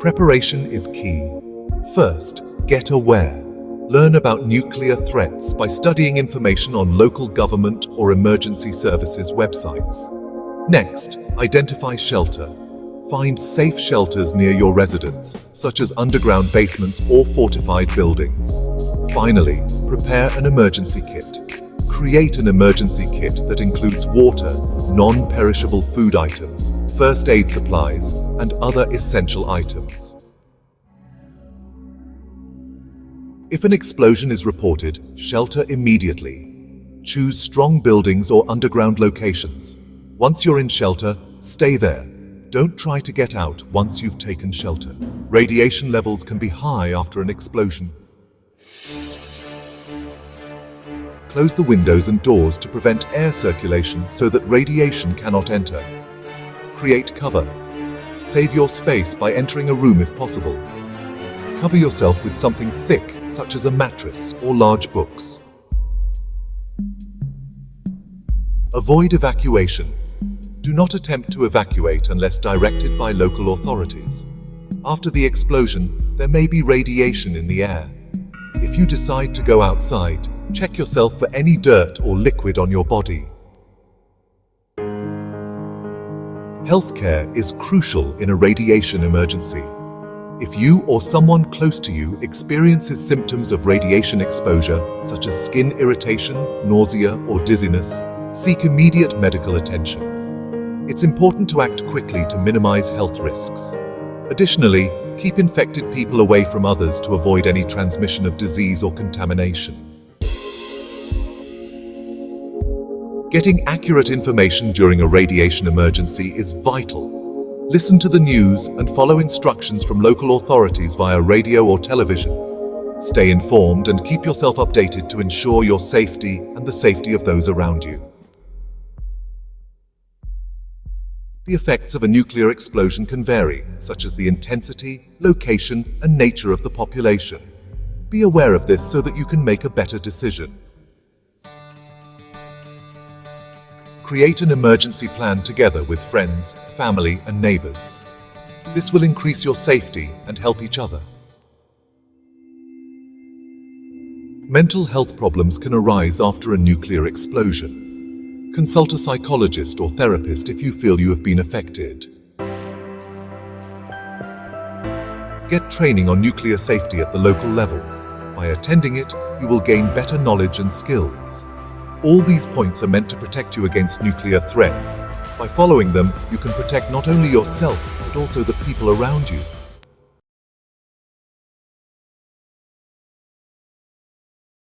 Preparation is key. First, get aware. Learn about nuclear threats by studying information on local government or emergency services websites. Next, identify shelter. Find safe shelters near your residence, such as underground basements or fortified buildings. Finally, prepare an emergency kit. Create an emergency kit that includes water, non-perishable food items, first aid supplies, and other essential items. If an explosion is reported, shelter immediately. Choose strong buildings or underground locations. Once you're in shelter, stay there. Don't try to get out once you've taken shelter. Radiation levels can be high after an explosion. Close the windows and doors to prevent air circulation so that radiation cannot enter. Create cover. Save your space by entering a room if possible. Cover yourself with something thick, such as a mattress or large books. Avoid evacuation. Do not attempt to evacuate unless directed by local authorities. After the explosion, there may be radiation in the air. If you decide to go outside, check yourself for any dirt or liquid on your body. Healthcare is crucial in a radiation emergency. If you or someone close to you experiences symptoms of radiation exposure, such as skin irritation, nausea, or dizziness, seek immediate medical attention. It's important to act quickly to minimize health risks. Additionally, keep infected people away from others to avoid any transmission of disease or contamination. Getting accurate information during a radiation emergency is vital. Listen to the news and follow instructions from local authorities via radio or television. Stay informed and keep yourself updated to ensure your safety and the safety of those around you. The effects of a nuclear explosion can vary, such as the intensity, location, and nature of the population. Be aware of this so that you can make a better decision. Create an emergency plan together with friends, family, and neighbors. This will increase your safety and help each other. Mental health problems can arise after a nuclear explosion. Consult a psychologist or therapist if you feel you have been affected. Get training on nuclear safety at the local level. By attending it, you will gain better knowledge and skills. All these points are meant to protect you against nuclear threats. By following them, you can protect not only yourself, but also the people around you.